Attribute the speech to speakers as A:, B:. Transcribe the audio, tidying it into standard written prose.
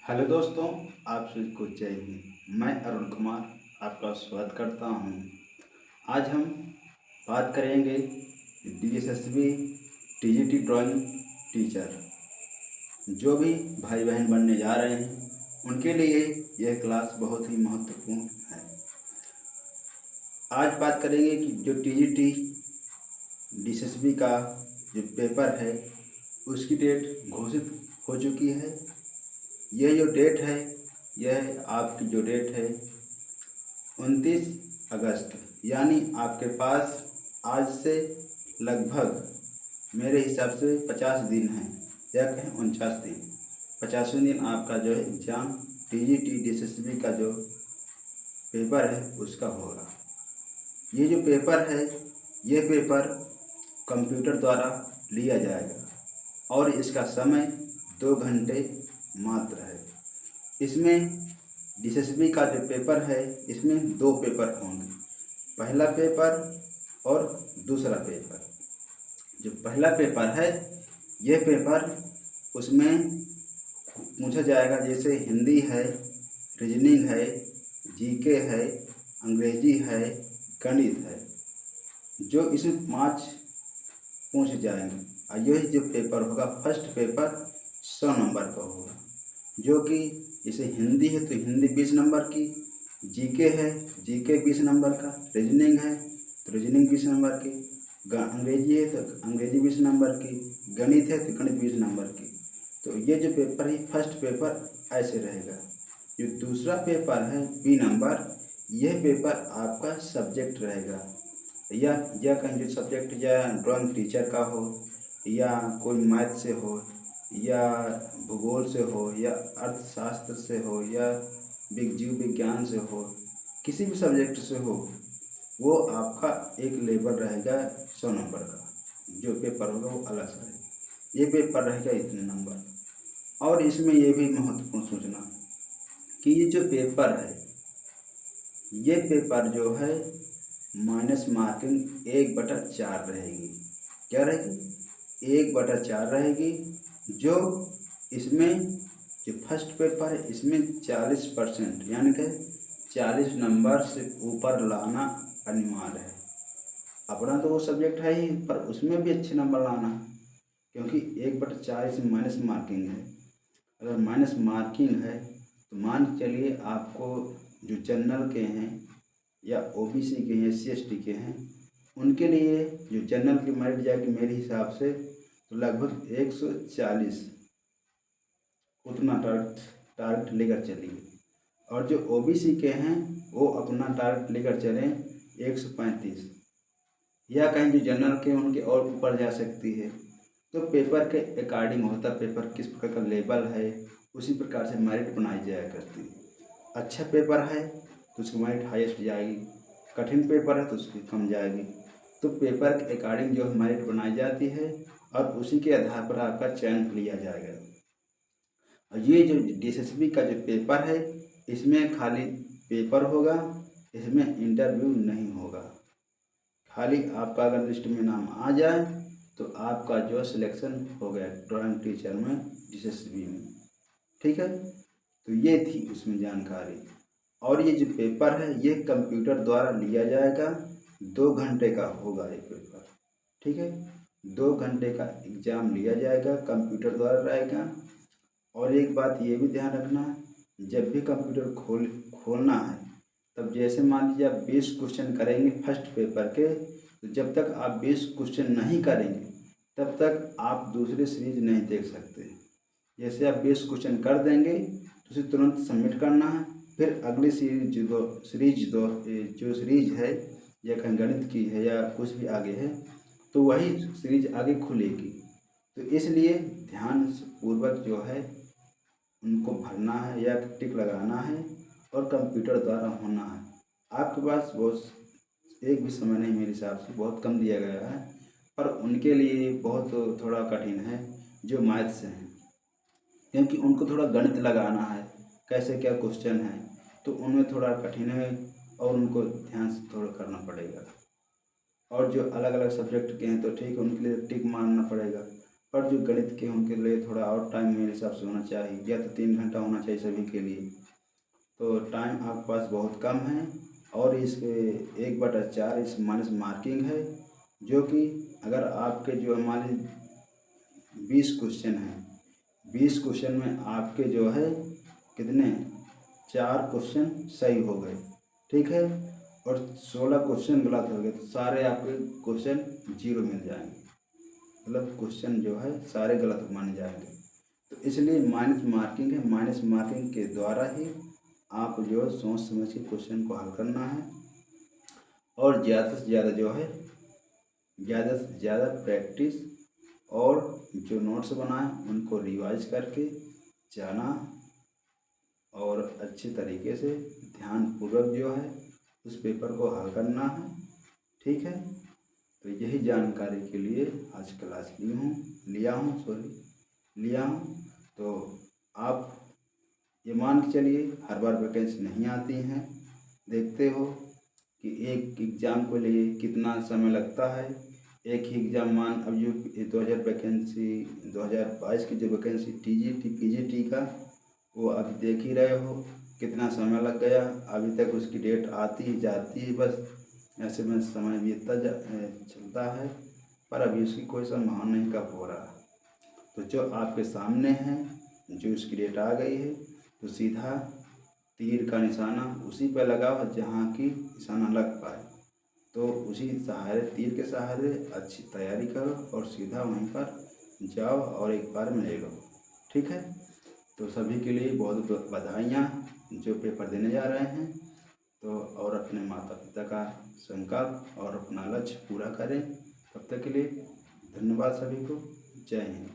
A: Hello दोस्तों, आप सभी को जय हिंद। मैं अरुण कुमार आपका स्वागत करता हूं। आज हम बात करेंगे डीएसएसबी टीजीटी ड्राइंग टीचर। जो भी भाई बहन बनने जा रहे हैं उनके लिए यह क्लास बहुत ही महत्वपूर्ण है। आज बात करेंगे कि जो टीजीटी डीएसएसबी का जो पेपर है उसकी डेट घोषित हो चुकी है। यह जो डेट है, यह आपकी जो डेट है 29 अगस्त, यानी आपके पास आज से लगभग मेरे हिसाब से 50 दिन हैं, या कहें 49 दिन। 50वें दिन आपका जो है एग्ज़ाम टीजीटी डीएसएसबी का जो पेपर है उसका होगा। ये जो पेपर है, ये पेपर कंप्यूटर द्वारा लिया जाएगा और इसका समय 2 घंटे मात्र है। इसमें डीएसएसबी का जो पेपर है इसमें 2 पेपर होंगे, पहला पेपर और दूसरा पेपर। जो पहला पेपर है, यह पेपर उसमें पूछा जाएगा, जैसे हिंदी है, रीजनिंग है, जीके है, अंग्रेजी है, गणित है। जो इसमें 5 पूछ जाएंगे और यही जो पेपर होगा, फर्स्ट पेपर 100 नंबर का होगा। जो कि जैसे हिंदी है तो हिंदी 20 नंबर की, जीके है जीके 20 नंबर का, रीजनिंग है तो रीजनिंग 20 नंबर की, अंग्रेजी है तो अंग्रेजी 20 नंबर की, गणित है तो गणित 20 नंबर की। तो ये जो पेपर है, फर्स्ट पेपर ऐसे रहेगा। जो दूसरा पेपर है बी नंबर, यह पेपर आपका सब्जेक्ट रहेगा, या कहीं जो सब्जेक्ट या ड्राइंग टीचर का हो, या कोई मैथ से हो, या भूगोल से हो, या अर्थशास्त्र से हो, या जीव विज्ञान से हो, किसी भी सब्जेक्ट से हो, वो आपका एक लेवल रहेगा 100 नंबर का। जो पेपर होगा वो अलग से रहेगा। ये पेपर रहेगा इतने नंबर। और इसमें ये भी महत्वपूर्ण सूचना कि ये जो पेपर है, ये पेपर जो है माइनस मार्किंग 1/4 रहेगी। क्या रहेगी? 1/4 रहेगी। जो इसमें जो फर्स्ट पेपर है इसमें 40%, यानी कि 40 नंबर से ऊपर लाना अनिवार्य है। अपना तो वो सब्जेक्ट है ही, पर उसमें भी अच्छे नंबर लाना है, क्योंकि 1/4 इसमें माइनस मार्किंग है। अगर माइनस मार्किंग है तो मान के चलिए आपको जो जनरल के हैं, या ओबीसी के हैं, SC ST के हैं, उनके लिए जो जनरल की मेरिट जाएगी मेरे हिसाब से तो लगभग 140, उतना टारगेट लेकर चलिए। और जो ओबीसी के हैं वो अपना टारगेट लेकर चलें 135, या कहीं जो जनरल के उनके और ऊपर जा सकती है। तो पेपर के अकॉर्डिंग होता, पेपर किस प्रकार का लेवल है उसी प्रकार से मेरिट बनाई जाया करती है। अच्छा पेपर है तो उसकी मेरिट हाईएस्ट जाएगी, कठिन पेपर है तो उसकी कम जाएगी। तो पेपर के अकॉर्डिंग जो मेरिट बनाई जाती है और उसी के आधार पर आपका चयन लिया जाएगा। और ये जो डीएसएसबी का जो पेपर है, इसमें खाली पेपर होगा, इसमें इंटरव्यू नहीं होगा। खाली आपका अगर लिस्ट में नाम आ जाए तो आपका जो सिलेक्शन हो गया ड्राइंग टीचर में डीएसएसबी में। ठीक है, तो ये थी उसमें जानकारी। और ये जो पेपर है ये कंप्यूटर द्वारा लिया जाएगा, 2 घंटे का होगा ये पेपर। ठीक है, 2 घंटे का एग्ज़ाम लिया जाएगा, कंप्यूटर द्वारा रहेगा। और एक बात ये भी ध्यान रखना, जब भी कंप्यूटर खोलना है, तब जैसे मान लीजिए आप 20 क्वेश्चन करेंगे फर्स्ट पेपर के, तो जब तक आप 20 क्वेश्चन नहीं करेंगे तब तक आप दूसरे सीरीज नहीं देख सकते। जैसे आप 20 क्वेश्चन कर देंगे तो उसे तुरंत सबमिट करना है, फिर अगली जो सीरीज है, या कहीं गणित की है या कुछ भी आगे है, तो वही सीरीज आगे खुलेगी। तो इसलिए ध्यान पूर्वक जो है उनको भरना है या टिक लगाना है, और कंप्यूटर द्वारा होना है। आपके पास बहुत एक भी समय नहीं, मेरे हिसाब से बहुत कम दिया गया है, पर उनके लिए बहुत थोड़ा कठिन है जो मैथ से हैं, क्योंकि उनको थोड़ा गणित लगाना है, कैसे क्या क्वेश्चन है, तो उनमें थोड़ा कठिन है और उनको ध्यान से थोड़ा करना पड़ेगा। और जो अलग अलग सब्जेक्ट के हैं तो ठीक है, उनके लिए टिक मारना पड़ेगा। पर जो गणित के उनके लिए थोड़ा और टाइम मेरे हिसाब से होना चाहिए, या तो 3 घंटा होना चाहिए सभी के लिए। तो टाइम आपके पास बहुत कम है। और इसके 1/4 इस माइनस मार्किंग है, जो कि अगर आपके जो हमारे 20 क्वेश्चन हैं, 20 क्वेश्चन में आपके जो है कितने 4 क्वेश्चन सही हो गए, ठीक है, और 16 क्वेश्चन गलत हो गए, तो सारे आपके क्वेश्चन 0 मिल जाएंगे, मतलब क्वेश्चन जो है सारे गलत माने जाएंगे। तो इसलिए माइनस मार्किंग है। माइनस मार्किंग के द्वारा ही आप जो है सोच समझ के क्वेश्चन को हल करना है, और ज़्यादा से ज़्यादा जो है ज़्यादा से ज़्यादा प्रैक्टिस और जो नोट्स बनाए उनको रिवाइज करके जाना, और अच्छे तरीके से ध्यानपूर्वक जो है उस पेपर को हल करना है, ठीक है। तो यही जानकारी के लिए आज क्लास लिया हूँ। तो आप ये मान के चलिए हर बार वैकेंसी नहीं आती हैं, देखते हो कि एक एग्ज़ाम को लिए कितना समय लगता है। एक ही एग्ज़ाम मान अब जो 2022 की जो वैकेंसी TGT PGT का, वो अभी देख ही रहे हो कितना समय लग गया, अभी तक उसकी डेट आती ही जाती है, बस ऐसे में समय बीतता चलता है, पर अभी उसकी कोई संभावना नहीं कब हो रहा। तो जो आपके सामने है, जो उसकी डेट आ गई है, तो सीधा तीर का निशाना उसी पर लगाओ जहाँ की निशाना लग पाए, तो उसी सहारे तीर के सहारे अच्छी तैयारी करो और सीधा वहीं पर जाओ और एक बार में ले लो, ठीक है। तो सभी के लिए बहुत बहुत बधाइयाँ जो पेपर देने जा रहे हैं। तो और अपने माता पिता का संकल्प और अपना लक्ष्य पूरा करें। तब तक के लिए धन्यवाद सभी को। जय हिंद।